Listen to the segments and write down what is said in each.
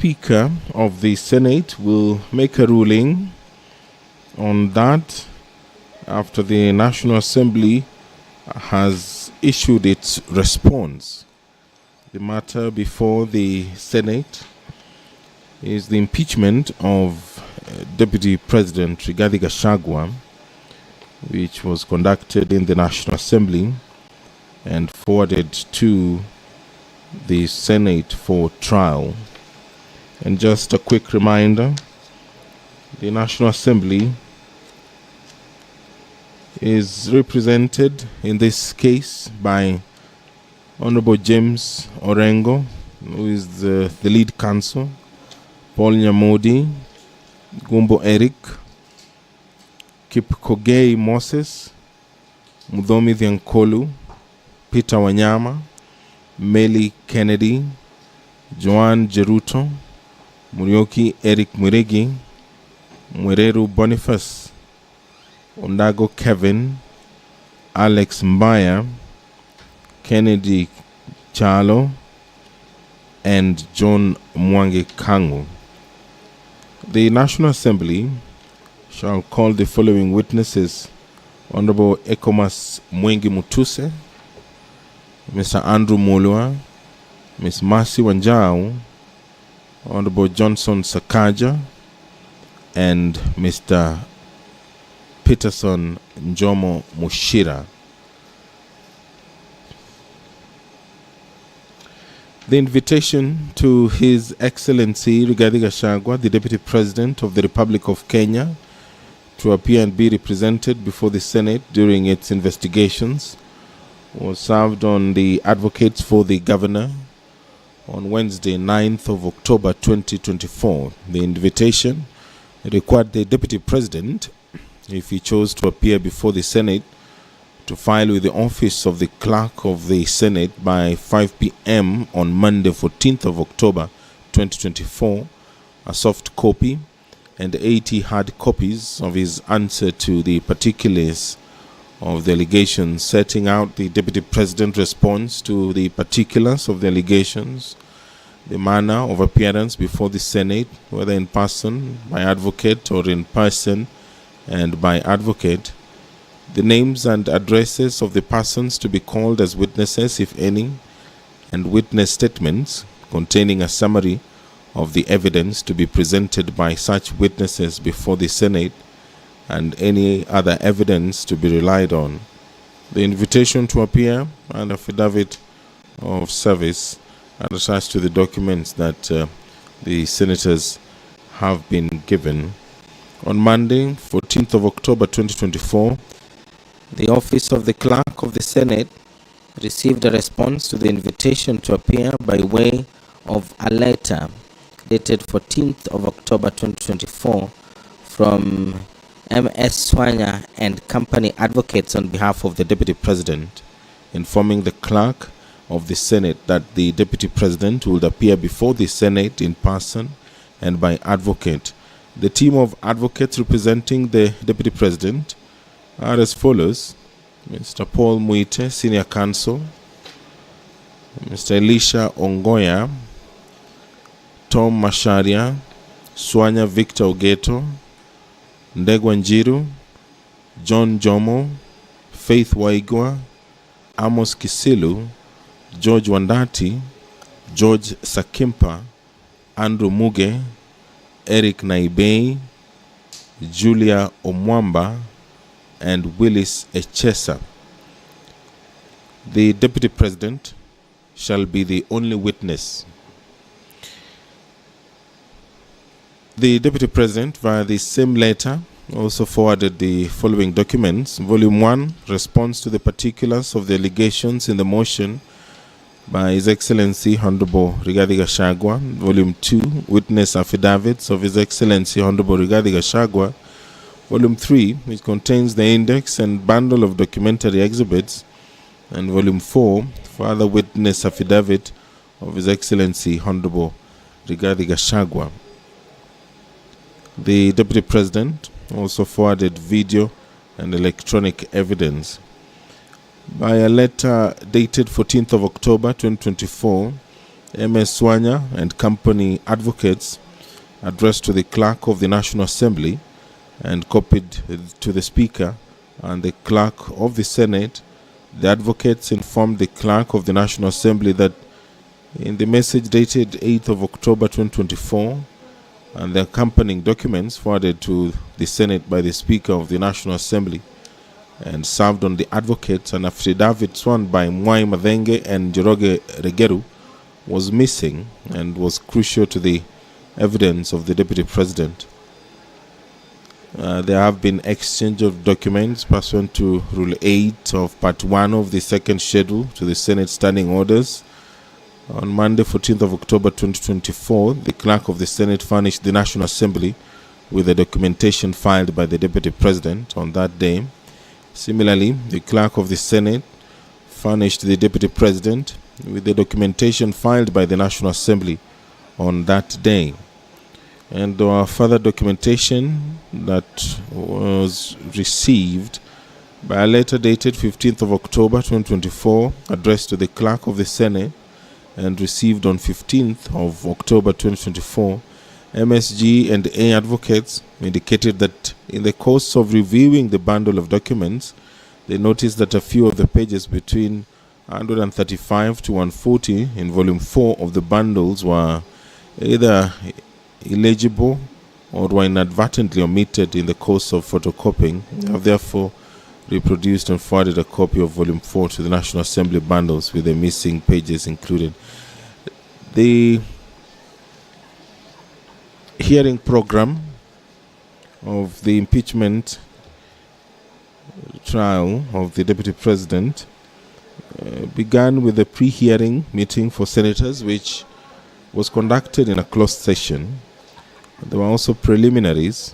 Speaker of the Senate will make a ruling on that after the National Assembly has issued its response. The matter before the Senate is the impeachment of Deputy President Rigathi Gachagua, which was conducted in the National Assembly and forwarded to the Senate for trial. And just a quick reminder, the National Assembly is represented in this case by Honorable James Orengo, who is the lead counsel, Paul Nyamodi, Gumbo Eric, Kipkogei Moses, Mudhomi Thiankolu, Peter Wanyama, Meli Kennedy, Joan Jeruto, Murioki Eric Muregi, Mwereru Boniface, Ondago Kevin, Alex Mbaya, Kennedy Chalo, and John Mwangi Kangu. The National Assembly shall call the following witnesses: Honorable Ekomas Mwengi Mutuse, Mr. Andrew Mulwa, Ms. Mercy Wanjau, Honorable Johnson Sakaja, and Mr. Peterson Njomo Mushira. The invitation to His Excellency Rigathi Gachagua, the Deputy President of the Republic of Kenya, to appear and be represented before the Senate during its investigations was served on the advocates for the governor on Wednesday, 9th of October 2024. The invitation required the Deputy President, if he chose to appear before the Senate, to file with the office of the Clerk of the Senate by 5 p.m. on Monday, 14th of October 2024, a soft copy and 80 hard copies of his answer to the particulars of the allegations, setting out the Deputy President's response to the particulars of the allegations, the manner of appearance before the Senate, whether in person, by advocate, or in person and by advocate, the names and addresses of the persons to be called as witnesses, if any, and witness statements containing a summary of the evidence to be presented by such witnesses before the Senate, and any other evidence to be relied on. The invitation to appear and affidavit of service are attached to the documents that the senators have been given. On Monday, 14th of October 2024, the office of the Clerk of the Senate received a response to the invitation to appear by way of a letter dated 14th of October 2024 from M.S. Swanya and company advocates on behalf of the Deputy President, informing the Clerk of the Senate that the Deputy President will appear before the Senate in person and by advocate. The team of advocates representing the Deputy President are as follows: Mr. Paul Muite, Senior Counsel; Mr. Elisha Ongoya; Tom Masharia; Swanya Victor Ogeto; Ndegwa Njiru; John Jomo; Faith Waigwa; Amos Kisilu; George Wandati; George Sakimpa; Andrew Muge; Eric Naibei; Julia Omwamba, and Willis Echesa. The Deputy President shall be the only witness. The Deputy President, via the same letter, also forwarded the following documents: Volume 1, Response to the particulars of the allegations in the motion by His Excellency Honorable Rigathi Gachagua; Volume 2, Witness Affidavits of His Excellency Honorable Rigathi Gachagua; Volume 3, which contains the index and bundle of documentary exhibits; and Volume 4, Further Witness Affidavit of His Excellency Honorable Rigathi Gachagua. The Deputy President also forwarded video and electronic evidence. By a letter dated 14th of October 2024, MS Swanya and company advocates addressed to the clerk of the National Assembly and copied to the Speaker and the clerk of the Senate. The advocates informed the clerk of the National Assembly that in the message dated 8th of October 2024 and the accompanying documents forwarded to the Senate by the Speaker of the National Assembly and served on the advocates, an affidavit sworn by Mwai Madhenge and Njoroge Regeru was missing and was crucial to the evidence of the Deputy President. There have been exchange of documents pursuant to Rule 8 of Part 1 of the second schedule to the Senate Standing Orders. On Monday, 14th of October 2024, the clerk of the Senate furnished the National Assembly with the documentation filed by the Deputy President on that day. Similarly, the clerk of the Senate furnished the Deputy President with the documentation filed by the National Assembly on that day. And there were further documentation that was received by a letter dated 15th of October 2024 addressed to the clerk of the Senate and received on 15th of October 2024. MSG and A advocates indicated that in the course of reviewing the bundle of documents, they noticed that a few of the pages between 135 to 140 in volume 4 of the bundles were either illegible or were inadvertently omitted in the course of photocopying. They have therefore reproduced and forwarded a copy of volume 4 to the National Assembly bundles with the missing pages included. The hearing program of the impeachment trial of the Deputy President began with a pre-hearing meeting for senators, which was conducted in a closed session. There were also preliminaries,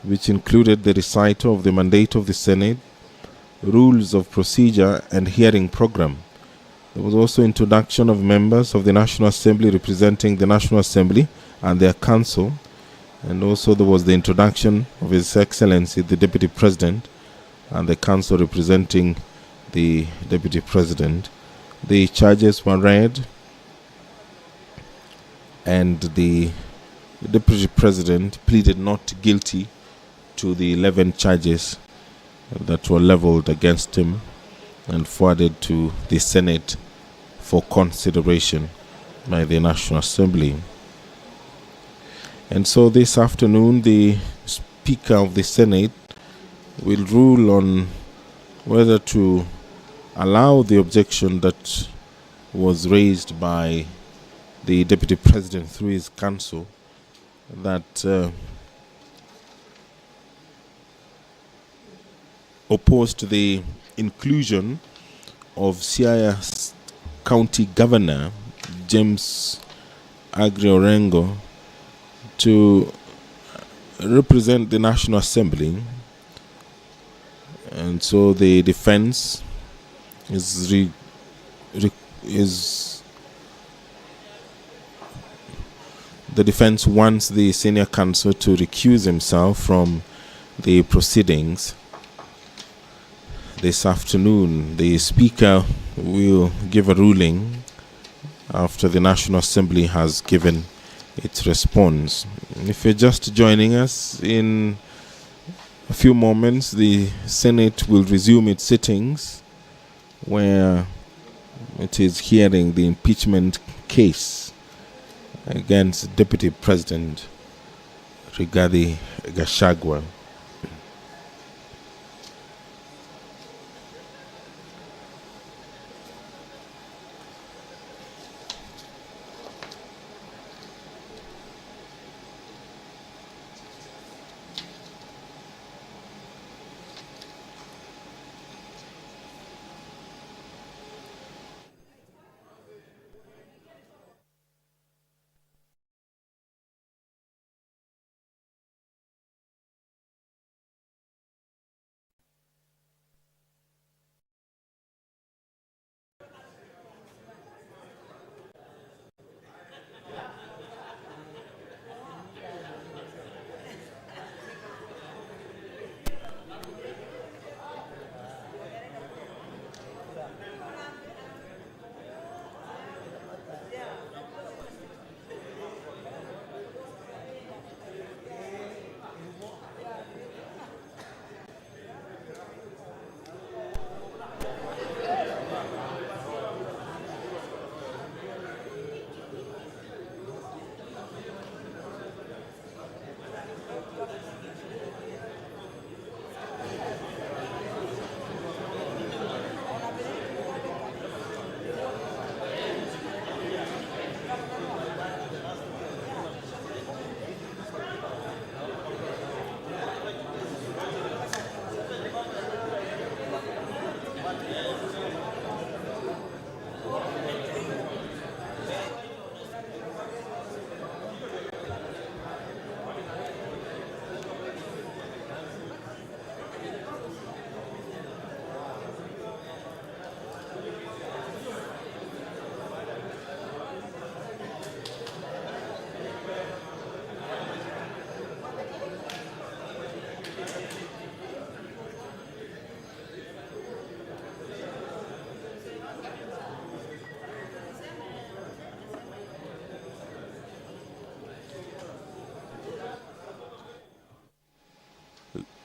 which included the recital of the mandate of the Senate, rules of procedure, and hearing program. There was also introduction of members of the National Assembly representing the National Assembly and their council, and also there was the introduction of His Excellency the Deputy President and the council representing the Deputy President. The charges were read, and the Deputy President pleaded not guilty to the 11 charges that were leveled against him and forwarded to the Senate for consideration by the National Assembly. And so this afternoon, the Speaker of the Senate will rule on whether to allow the objection that was raised by the Deputy President through his counsel that opposed the inclusion of Siaya County Governor James Agri Orengo to represent the National Assembly. And so the defense is the defense wants the senior counsel to recuse himself from the proceedings. This afternoon, the Speaker will give a ruling after the National Assembly has given its response. If you're just joining us, in a few moments, the Senate will resume its sittings where it is hearing the impeachment case against Deputy President Rigathi Gachagua.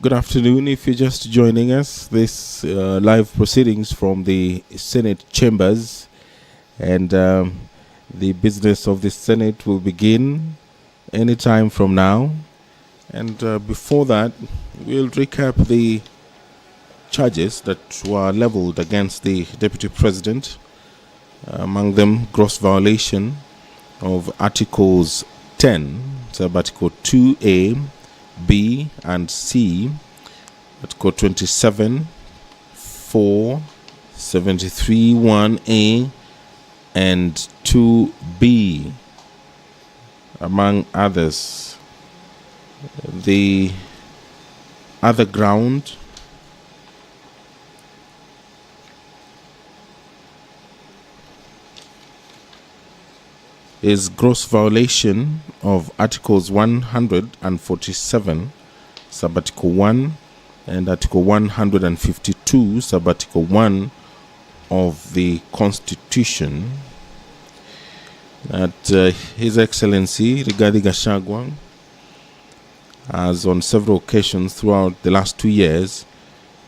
Good afternoon. If you're just joining us, this live proceedings from the Senate chambers, and the business of the Senate will begin anytime from now. And before that, we'll recap the charges that were leveled against the Deputy President, among them gross violation of Articles 10, Article 2A, B and C, Article 27, 4, 73, 1A, and 2B, among others. The other ground is gross violation of Articles 147, Subarticle 1, and Article 152, Subarticle 1 of the Constitution. That His Excellency Rigathi Gachagua has on several occasions throughout the last 2 years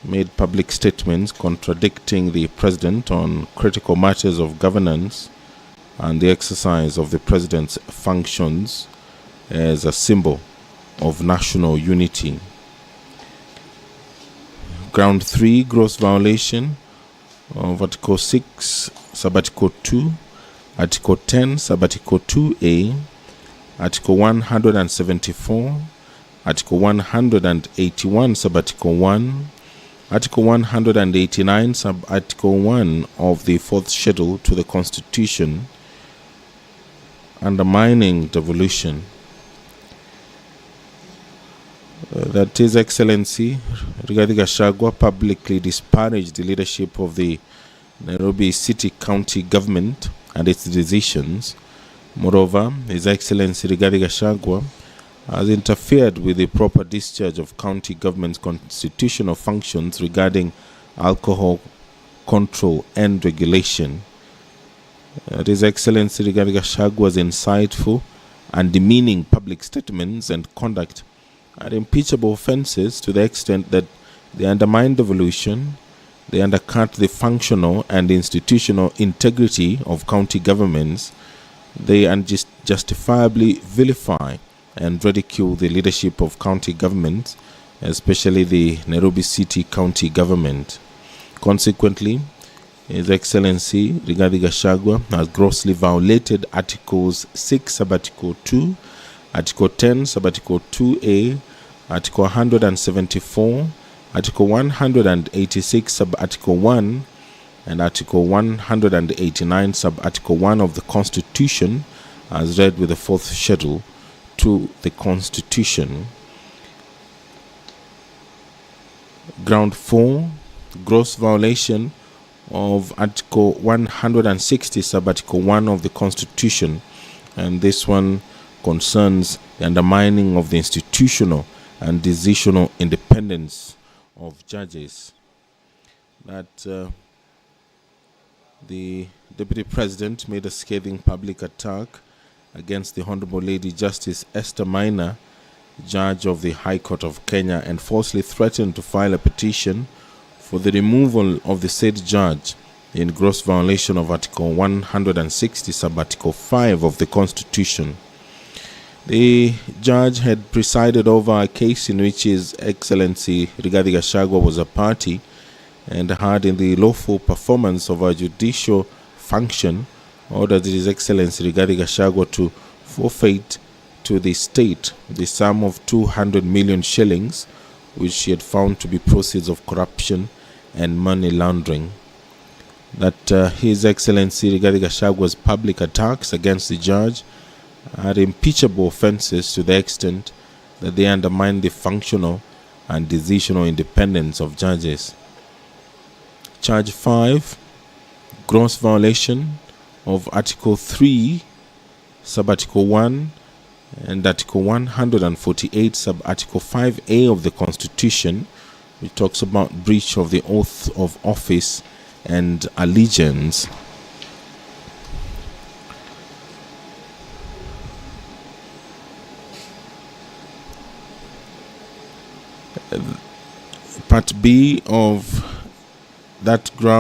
made public statements contradicting the President on critical matters of governance and the exercise of the President's functions as a symbol of national unity. Ground 3, gross violation of Article 6, Subarticle 2, Article 10, Subarticle 2A, Article 174, Article 181, Subarticle 1, Article 189, Subarticle 1 of the 4th Schedule to the Constitution, undermining devolution. That His Excellency Rigathi Gachagua publicly disparaged the leadership of the Nairobi City County Government and its decisions. Moreover, His Excellency Rigathi Gachagua has interfered with the proper discharge of county government's constitutional functions regarding alcohol control and regulation. His Excellency Rigathi Gachagua's insightful and demeaning public statements and conduct are impeachable offenses to the extent that they undermine devolution, they undercut the functional and institutional integrity of county governments, they unjustifiably vilify and ridicule the leadership of county governments, especially the Nairobi City County Government. Consequently, His Excellency Rigathi Gachagua has grossly violated Articles 6, Subarticle 2, Article 10, Subarticle 2A, Article 174, Article 186, Subarticle 1, and Article 189, Subarticle 1 of the Constitution, as read with the 4th Schedule to the Constitution. Ground 4, gross violation of Article 160, Subarticle 1 of the Constitution, and this one concerns the undermining of the institutional and decisional independence of judges. That the Deputy President made a scathing public attack against the Honorable Lady Justice Esther Maina, Judge of the High Court of Kenya, and falsely threatened to file a petition for the removal of the said judge in gross violation of Article 160, Subarticle 5 of the Constitution. The judge had presided over a case in which His Excellency Rigathi Gachagua was a party and had, in the lawful performance of a judicial function, ordered His Excellency Rigathi Gachagua to forfeit to the state the sum of 200 million shillings, which she had found to be proceeds of corruption and money laundering. That His Excellency Rigathi Gachagua's public attacks against the judge are impeachable offenses to the extent that they undermine the functional and decisional independence of judges. Charge 5, gross violation of Article 3, Subarticle 1, and Article 148, Subarticle 5A of the Constitution, which talks about breach of the oath of office and allegiance. Part B of that ground